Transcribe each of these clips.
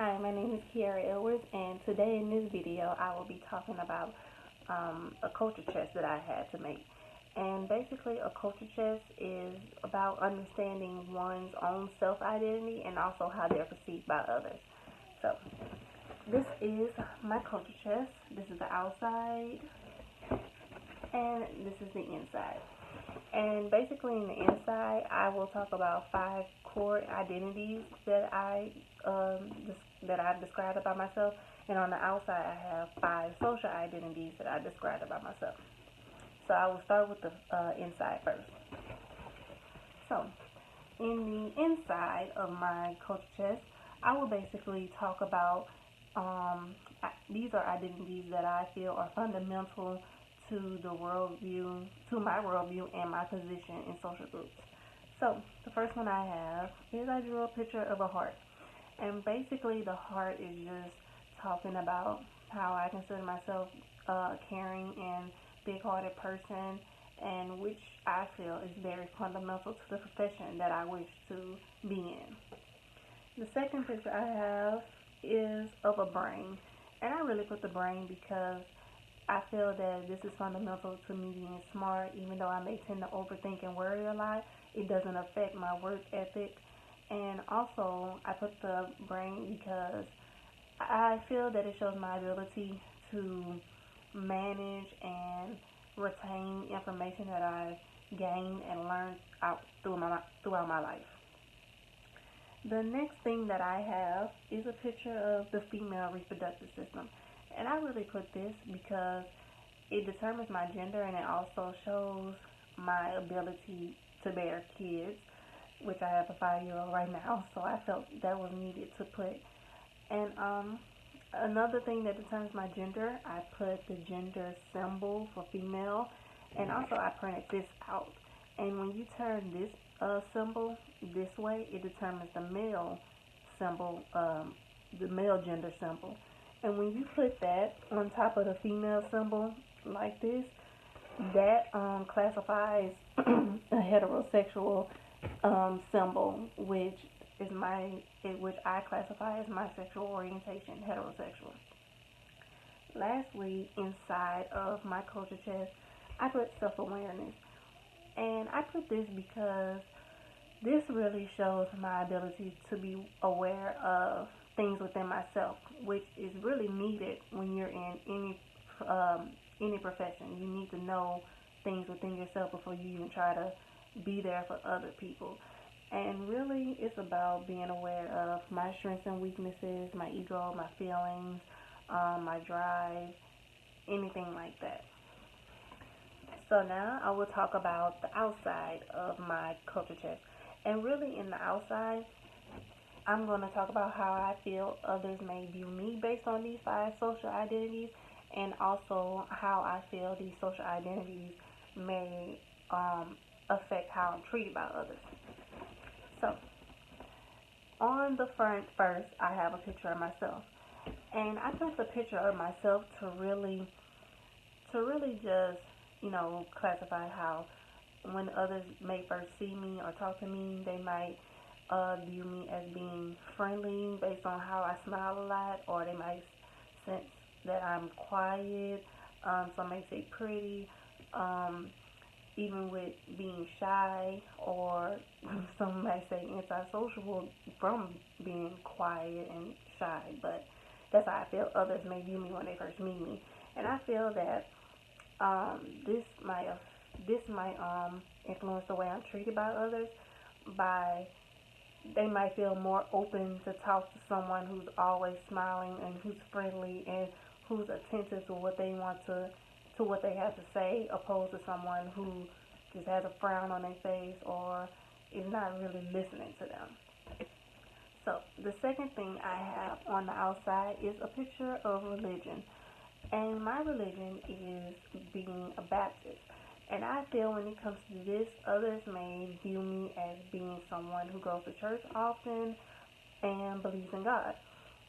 Hi, my name is Kiara Edwards, and today in this video, I will be talking about a culture chest that I had to make. And basically, a culture chest is about understanding one's own self identity and also how they're perceived by others. So, this is my culture chest. This is the outside, and this is the inside. And basically, in the inside, I will talk about five core identities that I've described about myself, and on the outside, I have five social identities that I described about myself. So I will start with the inside first. So, in the inside of my culture chest, I will basically talk about these are identities that I feel are fundamental to the worldview, to my worldview, and my position in social groups. So the first one I have is I drew a picture of a heart, and basically the heart is just talking about how I consider myself a caring and big-hearted person, and which I feel is very fundamental to the profession that I wish to be in. The second picture I have is of a brain, and I really put the brain because I feel that this is fundamental to me being smart. Even though I may tend to overthink and worry a lot, it doesn't affect my work ethic. And also, I put the brain because I feel that it shows my ability to manage and retain information that I gained and learned throughout my life. The next thing that I have is a picture of the female reproductive system. And I really put this because it determines my gender and it also shows my ability to bear kids, which I have a 5-year-old right now, so I felt that was needed to put. And another thing that determines my gender, I put the gender symbol for female, and also I printed this out. And when you turn this symbol this way, it determines the male symbol, the male gender symbol. And when you put that on top of the female symbol like this, that classifies a heterosexual symbol, which I classify as my sexual orientation, heterosexual. Lastly, inside of my culture chest, I put self-awareness, and I put this because this really shows my ability to be aware of things within myself, which is really needed when you're in any profession. You need to know things within yourself before you even try to be there for other people. And really, it's about being aware of my strengths and weaknesses, my ego, my feelings, my drive, anything like that. So now I will talk about the outside of my culture chest. And really, in the outside, I'm going to talk about how I feel others may view me based on these five social identities, and also how I feel these social identities may affect how I'm treated by others. So, on the front first, I have a picture of myself, and I took the picture of myself to really just classify how when others may first see me or talk to me, they might view me as being friendly based on how I smile a lot, or they might sense that I'm quiet. Some may say pretty, even with being shy, or some might say antisocial from being quiet and shy. But that's how I feel others may view me when they first meet me, and I feel that um, this might influence the way I'm treated by others. By They might feel more open to talk to someone who's always smiling and who's friendly and who's attentive to what they want to what they have to say, opposed to someone who just has a frown on their face or is not really listening to them. So the second thing I have on the outside is a picture of religion. And my religion is being a Baptist. And I feel when it comes to this, others may view me as being someone who goes to church often and believes in God.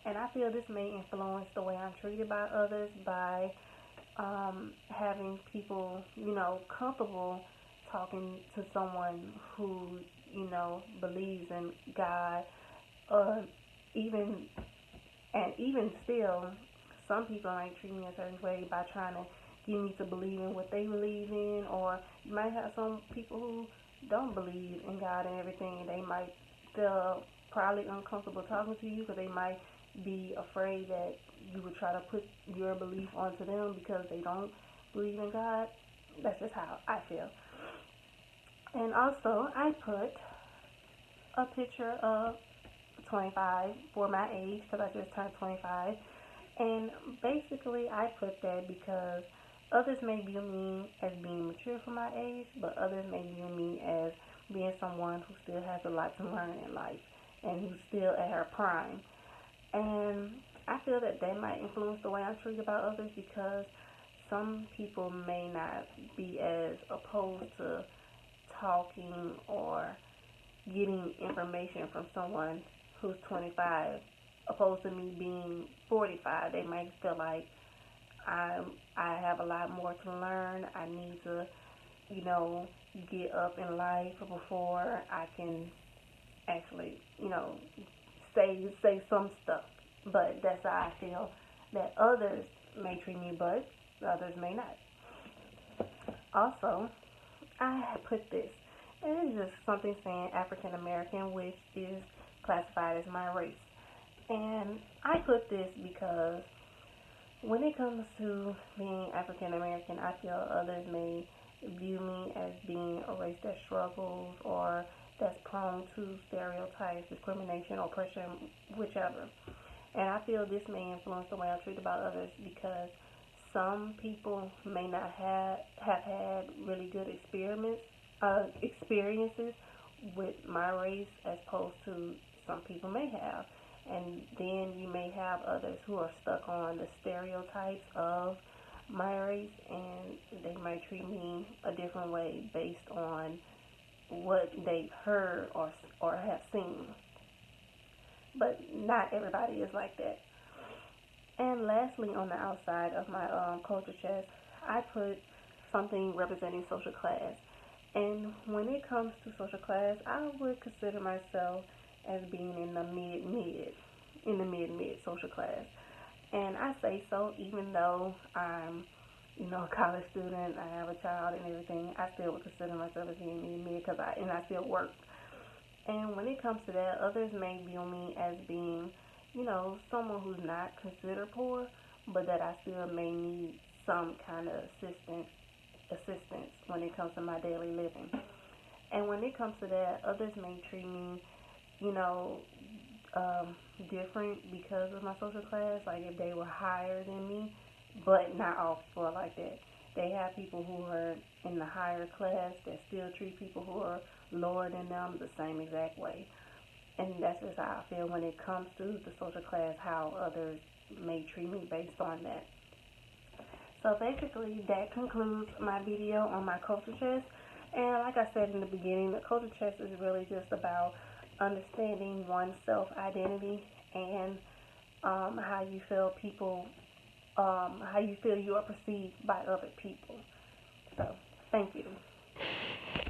And I feel this may influence the way I'm treated by others by having people, comfortable talking to someone who, believes in God, or even And even still, some people might treat me a certain way by trying to get me to believe in what they believe in, or you might have some people who don't believe in God and everything. They might feel probably uncomfortable talking to you because they might be afraid that you would try to put your belief onto them because they don't believe in God. That's just how I feel. And also, I put a picture of 25 for my age because I just turned 25. And basically, I put that because others may view me as being mature for my age, but others may view me as being someone who still has a lot to learn in life and who's still at her prime. And I feel that that might influence the way I treat about others because some people may not be as opposed to talking or getting information from someone who's 25 opposed to me being 45. They might feel like I have a lot more to learn. I need to, you know, get up in life before I can actually, say some stuff. But that's how I feel that others may treat me, but others may not. Also, I put this, and it's just something saying African American, which is classified as my race. And I put this because when it comes to being African American, I feel others may view me as being a race that struggles or that's prone to stereotypes, discrimination, oppression, whichever. And I feel this may influence the way I treat about others because some people may not have had really good experiences with my race as opposed to some people may have. And then you may have others who are stuck on the stereotypes of my race and they might treat me a different way based on what they've heard or have seen. But not everybody is like that. And lastly, on the outside of my culture chest, I put something representing social class. And when it comes to social class, I would consider myself as being in the mid social class. And I say so even though I'm, a college student, I have a child and everything, I still would consider myself as being mid because I still work. And when it comes to that, others may view me as being, someone who's not considered poor, but that I still may need some kind of assistance when it comes to my daily living. And when it comes to that, others may treat me, you know, different because of my social class. Like if they were higher than me, but not all people are like that. They have people who are in the higher class that still treat people who are lower than them the same exact way. And that's just how I feel when it comes to the social class, how others may treat me based on that. So basically, that concludes my video on my culture chest. And like I said in the beginning, the culture chest is really just about understanding one's self identity and how you feel how you feel you are perceived by other people. So, thank you.